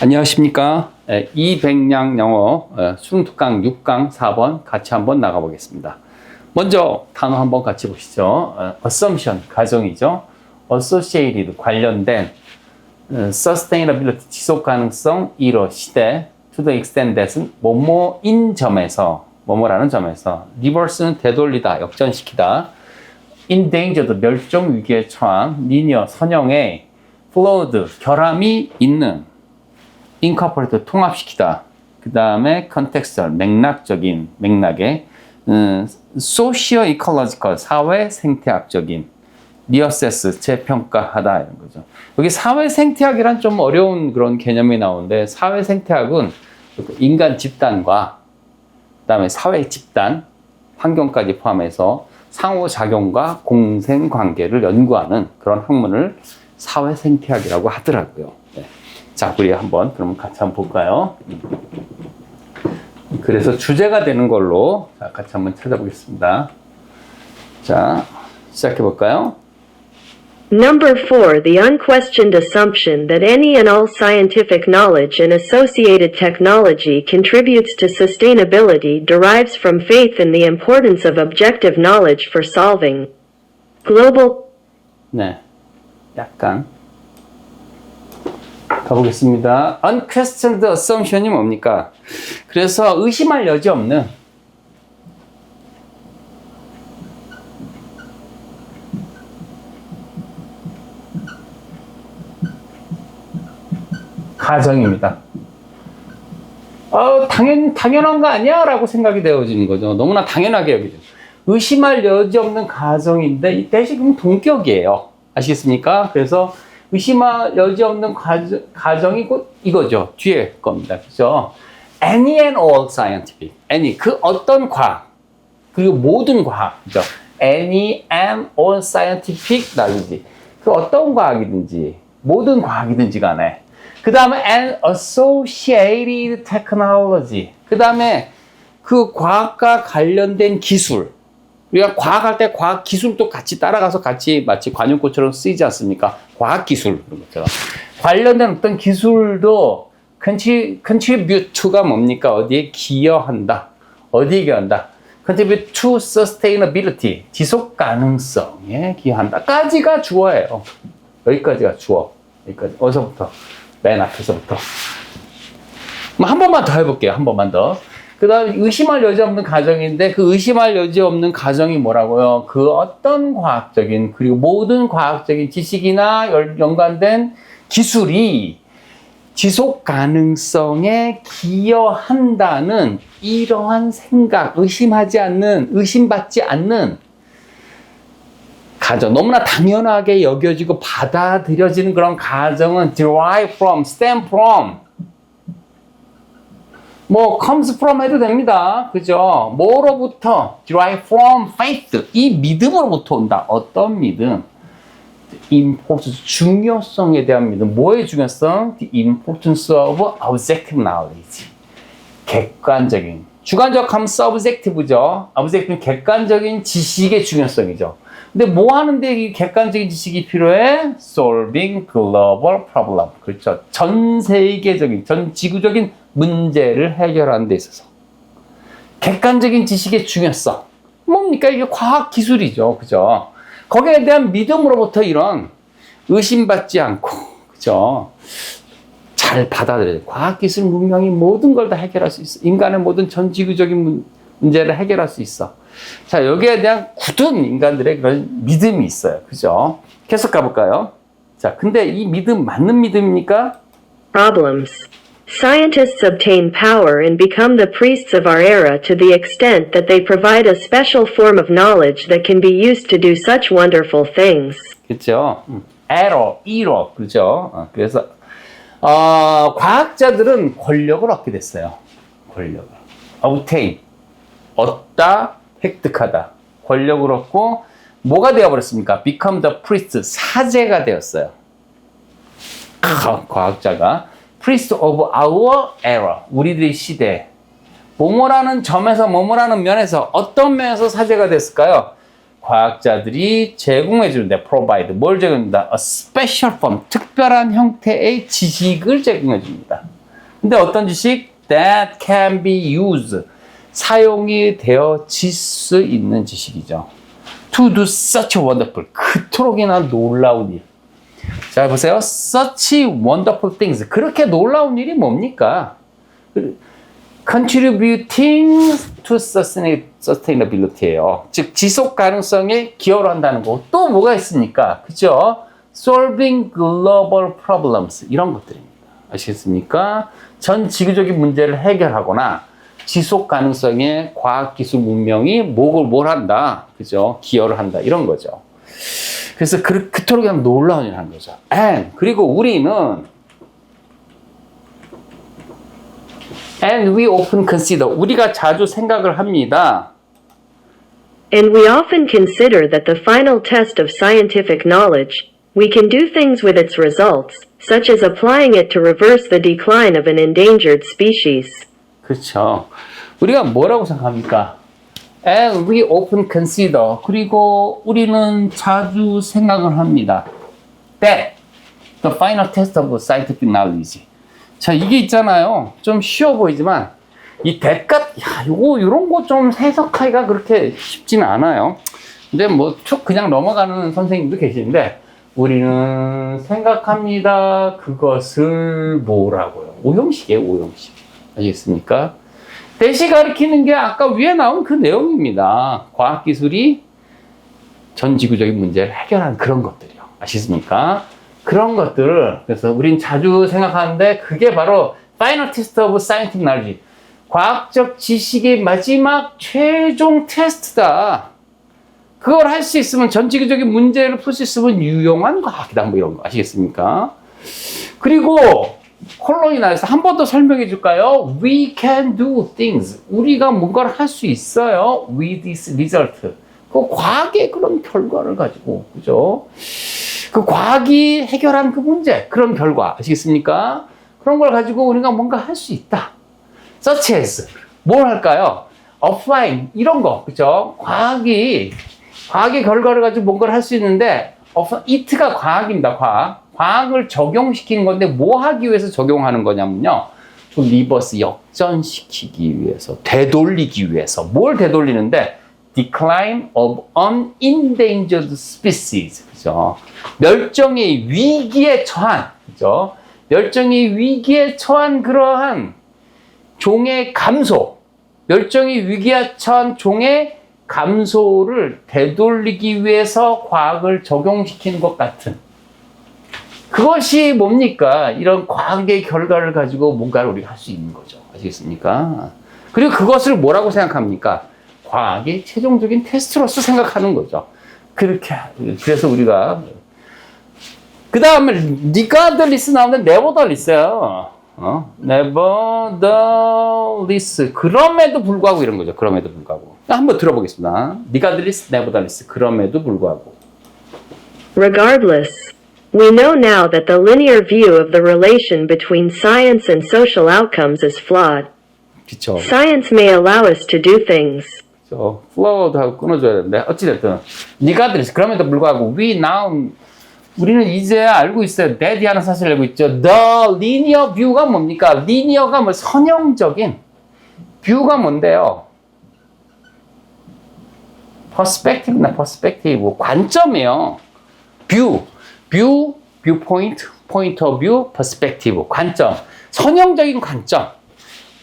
안녕하십니까. 이백냥 영어 수능 특강 6강 4번 같이 한번 나가보겠습니다. 먼저 단어 한번 같이 보시죠. assumption, 가정이죠. associated, 관련된 sustainability, 지속가능성, 이로 시대, to the extent that은 뭐뭐인 점에서, 뭐뭐라는 점에서, reverse는 되돌리다, 역전시키다, endangered, 멸종 위기에 처한, linear, 선형의, flawed, 결함이 있는, incorporate, 통합시키다. 그 다음에 contextual, 맥락적인, 맥락의, socio-ecological, 사회 생태학적인, reassess, 재평가하다 이런 거죠. 여기 사회 생태학이란 좀 어려운 그런 개념이 나오는데, 사회 생태학은 인간 집단과 그 다음에 사회 집단, 환경까지 포함해서 상호작용과 공생관계를 연구하는 그런 학문을 사회 생태학이라고 하더라고요. 네. 자, 우리 한번 그러면 같이 한번 볼까요? 그래서 주제가 되는 걸로 자, 같이 한번 찾아보겠습니다. 자, 시작해 볼까요? Number 4. The unquestioned assumption that any and all scientific knowledge and associated technology contributes to sustainability derives from faith in the importance of objective knowledge for solving global. 네, 약간 가보겠습니다. Unquestioned assumption이 뭡니까? 그래서 의심할 여지 없는 가정입니다. 당연한 거 아니야? 라고 생각이 되어지는 거죠. 너무나 당연하게 여기죠. 의심할 여지 없는 가정인데, 이 대신 동격이에요. 아시겠습니까? 그래서 의심할 여지 없는 가정이 곧 이거죠. 뒤에 겁니다. 그죠? Any and all scientific. Any, 그 어떤 과학, 그리고 모든 과학. 그죠? Any and all scientific knowledge. 그 어떤 과학이든지, 모든 과학이든지 간에. 그 다음에 and associated technology. 그 다음에 그 과학과 관련된 기술. 우리가 과학할 때 과학 기술도 같이 따라가서 같이 마치 관용구처럼 쓰이지 않습니까? 과학 기술 그런 것처럼. 관련된 어떤 기술도 contribute to가 뭡니까? 어디에 기여한다. 어디에 기여한다? contribute to sustainability. 지속 가능성에 기여한다. 까지가 주어예요. 여기까지가 주어. 여기까지. 어디서부터? 맨 앞에서부터. 한 번만 더 해볼게요. 한 번만 더. 그 다음에 의심할 여지 없는 가정인데, 그 의심할 여지 없는 가정이 뭐라고요? 그 어떤 과학적인, 그리고 모든 과학적인 지식이나 연관된 기술이 지속 가능성에 기여한다는 이러한 생각, 의심받지 않는 가정, 너무나 당연하게 여겨지고 받아들여지는 그런 가정은 derive from, stem from, comes from 해도 됩니다. 그죠? 뭐로부터? derive from faith. 이 믿음으로부터 온다. 어떤 믿음? importance, 중요성에 대한 믿음. 뭐의 중요성? The importance of objective knowledge. 객관적인. 주관적하면 subjective죠. objective는 객관적인 지식의 중요성이죠. 근데 뭐 하는데 이 객관적인 지식이 필요해? Solving global problem. 그렇죠. 전 세계적인, 전 지구적인 문제를 해결하는 데 있어서. 객관적인 지식의 중요성. 뭡니까? 이게 과학 기술이죠. 그죠? 거기에 대한 믿음으로부터 이런 의심받지 않고, 그죠? 잘 받아들여야 돼. 과학 기술 문명이 모든 걸 다 해결할 수 있어. 인간의 모든 전 지구적인 문제를 해결할 수 있어. 자, 여기에 대한 굳은 인간들의 그런 믿음이 있어요. 그죠? 계속 가볼까요? 자, 근데 이 믿음, 맞는 믿음입니까? Problems. Scientists obtain power and become the priests of our era to the extent that they provide a special form of knowledge that can be used to do such wonderful things. 그렇죠? 이로, 그렇죠? 그래서 과학자들은 권력을 얻게 됐어요. 권력을. obtain, 얻다, 획득하다. 권력을 얻고 뭐가 되어버렸습니까? become the priest, 사제가 되었어요. 과학자가 priest of our era, 우리들의 시대. 뭐뭐라는 점에서, 뭐뭐라는 면에서, 어떤 면에서 사제가 됐을까요? 과학자들이 제공해 주는데 provide 뭘 제공합니다? A special form 특별한 형태의 지식을 제공해 줍니다. 근데 어떤 지식? That can be used 사용이 되어질 수 있는 지식이죠. To do such wonderful 그토록이나 놀라운 일. 자 보세요. Such wonderful things 그렇게 놀라운 일이 뭡니까? Contributing to sustainability예요. 즉 지속 가능성에 기여를 한다는 거. 또 뭐가 있습니까? 그죠? Solving global problems 이런 것들입니다. 아시겠습니까? 전 지구적인 문제를 해결하거나 지속 가능성에 과학기술 문명이 뭘 한다, 그죠? 기여를 한다 이런 거죠. 그래서 그토록 그냥 놀라운 일을 한 거죠. 그리고 우리는 And we often consider 우리가 자주 생각을 합니다. And we often consider that the final test of scientific knowledge, we can do things with its results, such as applying it to reverse the decline of an endangered species. 그렇죠. 우리가 뭐라고 생각합니까? And we often consider 그리고 우리는 자주 생각을 합니다. That the final test of scientific knowledge. 자, 이게 있잖아요. 좀 쉬워 보이지만 이 대가 이런 거 좀 해석하기가 그렇게 쉽지는 않아요. 근데 뭐 쭉 그냥 넘어가는 선생님도 계시는데 우리는 생각합니다. 그것을 뭐라고요? 오형식이에요, 오형식. 아시겠습니까? 대시 가리키는 게 아까 위에 나온 그 내용입니다. 과학기술이 전 지구적인 문제를 해결하는 그런 것들이요. 아시겠습니까? 그런 것들을 그래서 우린 자주 생각하는데 그게 바로 Final Test of Scientific Knowledge. 과학적 지식의 마지막 최종 테스트다. 그걸 할 수 있으면 전 지구적인 문제를 풀 수 있으면 유용한 과학이다. 뭐 이런 거 아시겠습니까? 그리고 콜로니나에서 한 번 더 설명해 줄까요? We can do things. 우리가 뭔가를 할 수 있어요. With this result. 그 과학의 그런 결과를 가지고, 그죠? 그 과학이 해결한 그 문제, 그런 결과, 아시겠습니까? 그런 걸 가지고 우리가 뭔가 할 수 있다. Such as, 뭘 할까요? Applying, 이런 거, 그죠? 과학의 결과를 가지고 뭔가를 할 수 있는데, it가 과학입니다, 과학. 과학을 적용시키는 건데, 뭐 하기 위해서 적용하는 거냐면요. 좀 리버스 역전시키기 위해서, 되돌리기 위해서. 뭘 되돌리는데, decline of an endangered species. 그죠? 멸종의 위기에 처한, 그죠? 멸종의 위기에 처한 그러한 종의 감소, 멸종의 위기에 처한 종의 감소를 되돌리기 위해서 과학을 적용시키는 것 같은 그것이 뭡니까? 이런 과학의 결과를 가지고 뭔가를 우리가 할 수 있는 거죠. 아시겠습니까? 그리고 그것을 뭐라고 생각합니까? 과학의 최종적인 테스트로서 생각하는 거죠. 그렇게 그래서 우리가 그 다음에 regardless 나오는데 nevertheless요. nevertheless 그럼에도 불구하고 이런 거죠. 그럼에도 불구하고 한번 들어보겠습니다. regardless, nevertheless 그럼에도 불구하고 Regardless, we know now that the linear view of the relation between science and social outcomes is flawed. 그쵸. Science may allow us to do things. flawed 하고 끊어줘야 되는데 어찌됐든 regardless 그럼에도 불구하고 우리는 이제 알고 있어요. that이라는 사실을 알고 있죠. The linear view가 뭡니까? linear가 뭐 선형적인 view가 뭔데요? perspective나 perspective 관점이에요. viewpoint, point of view, perspective 관점 선형적인 관점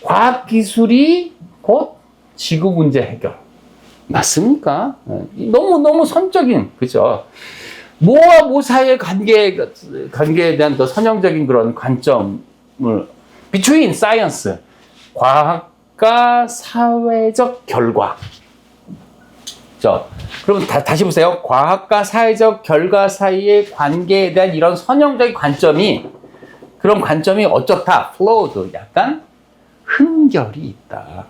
과학기술이 곧 지구 문제 해결 맞습니까? 너무 선적인 그죠? 뭐와 뭐 사이의 관계에 대한 더 선형적인 그런 관점을 between science 과학과 사회적 결과 그럼 다시 보세요. 과학과 사회적 결과 사이의 관계에 대한 이런 선형적인 그런 관점이 어쩌다 flawed 약간 흠결이 있다.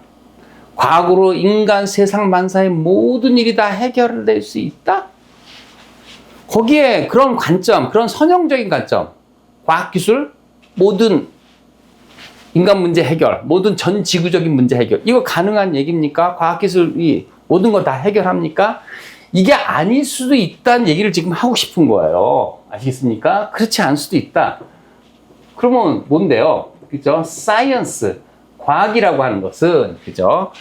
과학으로 인간 세상 만사의 모든 일이 다 해결될 수 있다? 거기에 그런 관점, 그런 선형적인 관점, 과학기술, 모든 인간 문제 해결, 모든 전 지구적인 문제 해결, 이거 가능한 얘기입니까? 과학기술이 모든 거 다 해결합니까? 이게 아닐 수도 있다는 얘기를 지금 하고 싶은 거예요. 아시겠습니까? 그렇지 않을 수도 있다. 그러면 뭔데요? 그죠? science, 과학이라고 하는 것은, 그죠?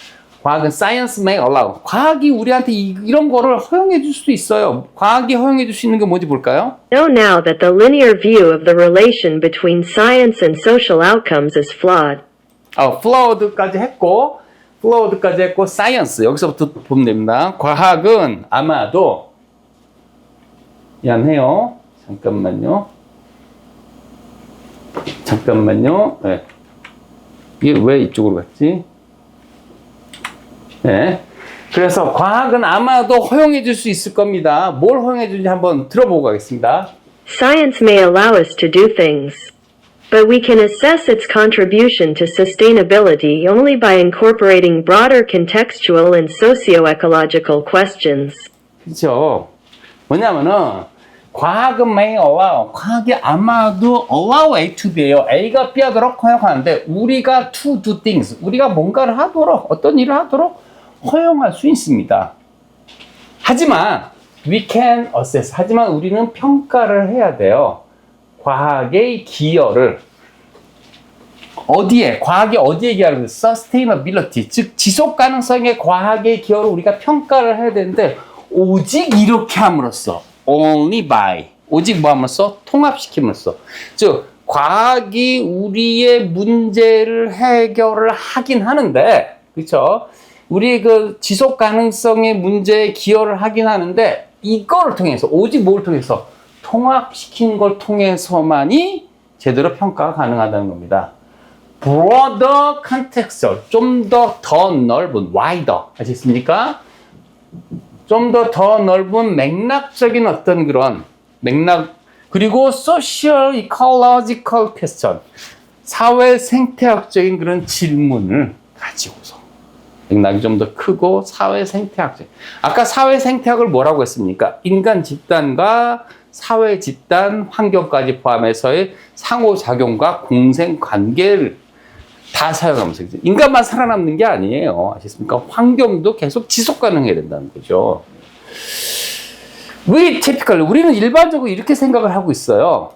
과학은 science may allow. 과학이 우리한테 이런 거를 허용해 줄 수도 있어요. 과학이 허용해 줄 수 있는 게 뭔지 볼까요? Know now that the linear view of the relation between science and social outcomes is flawed. flawed까지 했고, science. 여기서부터 보면 됩니다. 과학은 아마도, 미안해요. 잠깐만요. 네. 이게 왜 이쪽으로 갔지? 네. 그래서 과학은 아마도 허용해 줄 수 있을 겁니다. 뭘 허용해 주는지 한번 들어보고 가겠습니다. Science may allow us to do things, but we can assess its contribution to sustainability only by incorporating broader contextual and socio-ecological questions. 그렇죠. 뭐냐면은 과학은 may allow. 과학이 아마도 allow A to B예요. A가 B 하도록 허용하는데 우리가 to do things. 우리가 뭔가를 하도록 어떤 일을 하도록 허용할 수 있습니다. 하지만 we can assess. 하지만 우리는 평가를 해야 돼요. 과학의 기여를 어디에? 과학이 어디에 기여하는 sustainability, 즉 지속 가능성의 과학의 기여를 우리가 평가를 해야 되는데 오직 이렇게 함으로써 only by 오직 뭐 함으로써 통합시킴으로써 즉 과학이 우리의 문제를 해결을 하긴 하는데 그렇죠? 우리 그 지속 가능성의 문제에 기여를 하긴 하는데 이거를 통해서 오직 뭘 통해서 통합시킨 걸 통해서만이 제대로 평가가 가능하다는 겁니다. broader contextual, 좀 더 넓은, wider, 아시겠습니까? 좀 더 넓은 맥락적인 어떤 그런 맥락, 그리고 social ecological question, 사회 생태학적인 그런 질문을 가지고서 맥락이 좀 더 크고 사회 생태학적. 아까 사회 생태학을 뭐라고 했습니까? 인간 집단과 사회 집단, 환경까지 포함해서의 상호작용과 공생 관계를 다 사용하면서 인간만 살아남는 게 아니에요. 아시겠습니까? 환경도 계속 지속 가능해야 된다는 거죠. 우리는 일반적으로 이렇게 생각을 하고 있어요.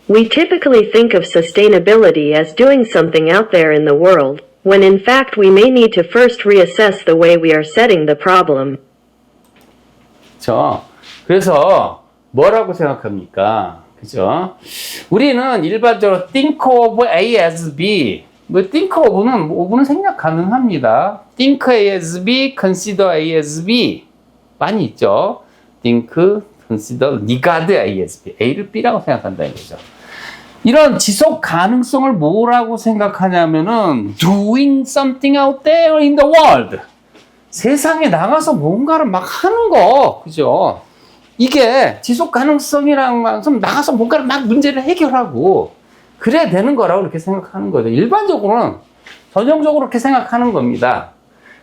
We typically think of sustainability as doing something out there in the world, when in fact we may need to first reassess the way we are setting the problem. 그렇죠. 그래서 뭐라고 생각합니까? 그죠? 우리는 일반적으로 think of A as B. think of는 생략 가능합니다. think A as B, consider A as B. 많이 있죠. think, consider, regard A as B. A를 B라고 생각한다는 거죠. 이런 지속 가능성을 뭐라고 생각하냐면은 doing something out there in the world. 세상에 나가서 뭔가를 막 하는 거. 그죠? 이게 지속 가능성이라는 것은 나가서 뭔가를 막 문제를 해결하고 그래야 되는 거라고 이렇게 생각하는 거죠. 일반적으로는 전형적으로 그렇게 생각하는 겁니다.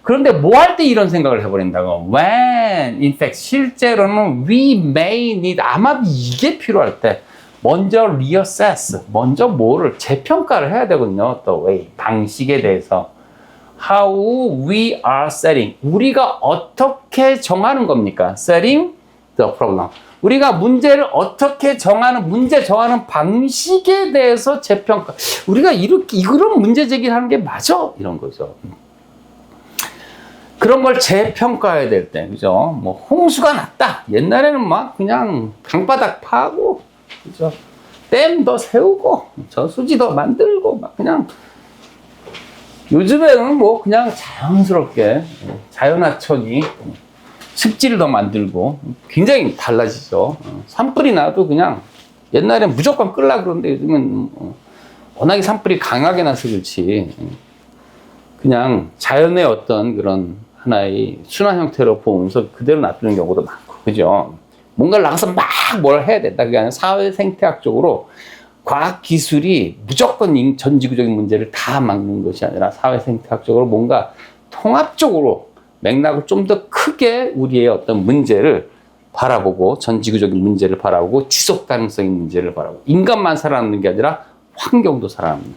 그런데 뭐 할 때 이런 생각을 해버린다고? When, in fact, 실제로는 we may need, 아마도 이게 필요할 때 먼저 reassess, 먼저 뭐를 재평가를 해야 되거든요. The way, 방식에 대해서. How we are setting, 우리가 어떻게 정하는 겁니까? Setting the problem. 우리가 문제를 어떻게 정하는, 문제 정하는 방식에 대해서 재평가. 우리가 이렇게, 그런 문제 제기를 하는 게 맞아? 이런 거죠. 그런 걸 재평가해야 될 때, 그죠? 뭐, 홍수가 났다. 옛날에는 막 그냥 강바닥 파고, 그죠? 댐 더 세우고, 저수지 더 만들고, 막 그냥, 요즘에는 뭐 그냥 자연스럽게, 자연하천이, 습지를 더 만들고 굉장히 달라지죠. 산불이 나도 그냥 옛날엔 무조건 끌라 그러는데 요즘은 워낙에 산불이 강하게 나서 그렇지 그냥 자연의 어떤 그런 하나의 순환 형태로 보면서 그대로 놔두는 경우도 많고 그죠. 뭔가를 나가서 막 뭘 해야 된다. 그게 아니라 사회 생태학적으로 과학 기술이 무조건 전 지구적인 문제를 다 막는 것이 아니라 사회 생태학적으로 뭔가 통합적으로 맥락을 좀 더 크게 우리의 어떤 문제를 바라보고 전 지구적인 문제를 바라보고 지속 가능성의 문제를 바라보고 인간만 살아남는 게 아니라 환경도 살아남는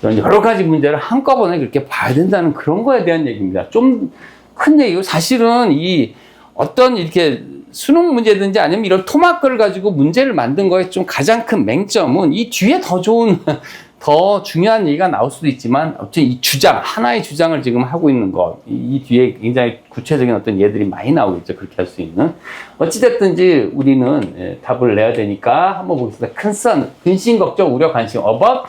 그런 여러 가지 문제를 한꺼번에 그렇게 봐야 된다는 그런 거에 대한 얘기입니다. 좀 큰 얘기고 사실은 이 어떤 이렇게 수능 문제든지 아니면 이런 토막을 가지고 문제를 만든 거에 좀 가장 큰 맹점은 이 뒤에 더 좋은, 더 중요한 얘기가 나올 수도 있지만, 어쨌든 이 주장, 하나의 주장을 지금 하고 있는 것, 이 뒤에 굉장히 구체적인 어떤 예들이 많이 나오겠죠. 그렇게 할 수 있는. 어찌됐든지 우리는 답을 내야 되니까 한번 보겠습니다. concern, 근심, 걱정, 우려, 관심, about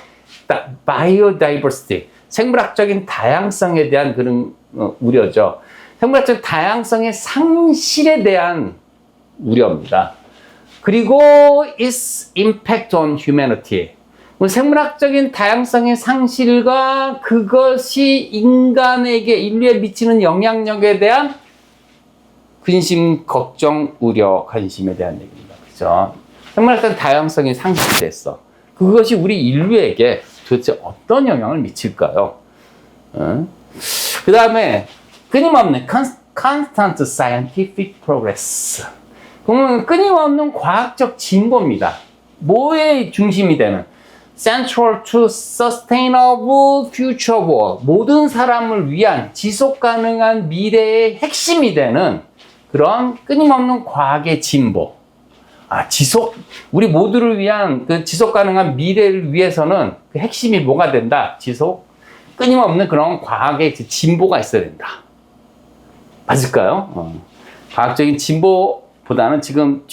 biodiversity, 생물학적인 다양성에 대한 그런 우려죠. 생물학적 다양성의 상실에 대한 우려입니다. 그리고 its impact on humanity. 생물학적인 다양성의 상실과 그것이 인간에게, 인류에 미치는 영향력에 대한 근심, 걱정, 우려, 관심에 대한 얘기입니다. 그죠? 생물학적인 다양성이 상실됐어. 그것이 우리 인류에게 도대체 어떤 영향을 미칠까요? 그 다음에 끊임없는 constant scientific progress. 그러면 끊임없는 과학적 진보입니다. 뭐의 중심이 되는? Central to sustainable future world. 모든 사람을 위한 지속 가능한 미래의 핵심이 되는 그런 끊임없는 과학의 진보. 우리 모두를 위한 그 지속 가능한 미래를 위해서는 그 핵심이 뭐가 된다? 끊임없는 그런 과학의 진보가 있어야 된다. 맞을까요? 과학적인 진보보다는 지금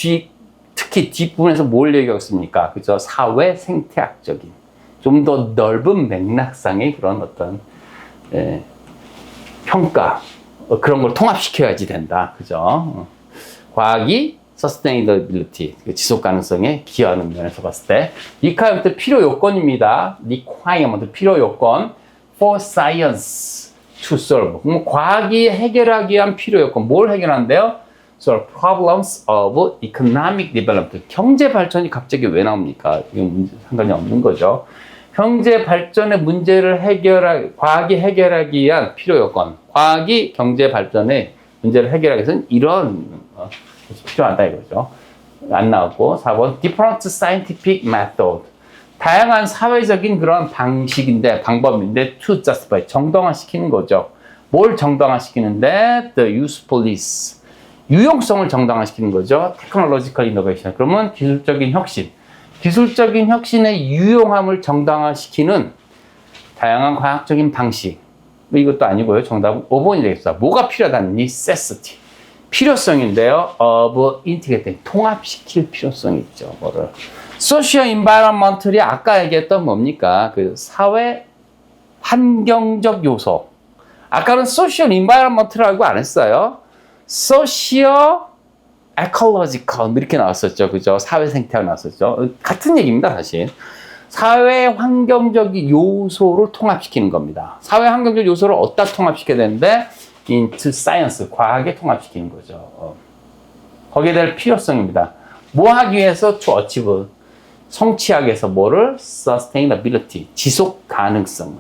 특히 뒷부분에서 뭘 얘기하고 있습니까? 그죠? 사회 생태학적인, 좀 더 넓은 맥락상의 그런 어떤, 평가, 그런 걸 통합시켜야지 된다. 그죠? 과학이 sustainability, 지속 가능성에 기여하는 면에서 봤을 때, requirement 필요 요건입니다. requirement 필요 요건, for science to solve. 과학이 해결하기 위한 필요 요건, 뭘 해결하는데요? solve problems of economic development. 경제 발전이 갑자기 왜 나옵니까? 이건 상관이 없는 거죠. 경제 발전의 문제를 과학이 해결하기 위한 필요 요건, 과학이 경제 발전의 문제를 해결하기 위해서는 이런 것이 필요하다 이거죠. 안 나오고 4번 different scientific method. 다양한 사회적인 그런 방법인데 to justify, 정당화시키는 거죠. 뭘 정당화시키는데? The usefulness, 유용성을 정당화시키는 거죠. technological innovation. 그러면 기술적인 혁신의 유용함을 정당화시키는 다양한 과학적인 방식. 이것도 아니고요. 정답은 5번이 되겠습니다. 뭐가 필요하다는 necessity. 필요성인데요. of integrating, 통합시킬 필요성이 있죠. 뭐를. 소시오 인바이러먼털이 아까 얘기했던 뭡니까? 그 사회 환경적 요소. 아까는 소시오 인바이러먼털이라고 안 했어요. 소시오 에컬로지컬 이렇게 나왔었죠. 그죠? 사회 생태학 나왔었죠. 같은 얘기입니다, 사실. 사회 환경적인 요소를 통합시키는 겁니다. 사회 환경적 요소를 어디다 통합시켜야 되는데 into science, 과학에 통합시키는 거죠. 거기에 대한 필요성입니다. 뭐 하기 위해서 to achieve, 성취하기 위해서 뭐를? sustainability, 지속 가능성을.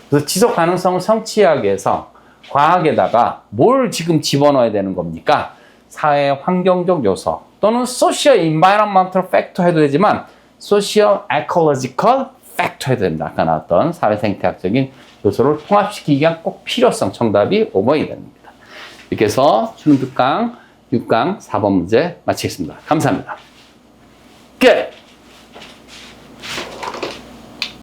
그래서 지속 가능성을 성취하기 위해서 과학에다가 뭘 지금 집어넣어야 되는 겁니까? 사회 환경적 요소 또는 social environmental factor 해도 되지만 social ecological factor 해도 됩니다. 아까 나왔던 사회 생태학적인 요소를 통합시키기 위한 꼭 필요성, 정답이 5번이 됩니다. 이렇게 해서 수능 특강 6강 4번 문제 마치겠습니다. 감사합니다. 끝!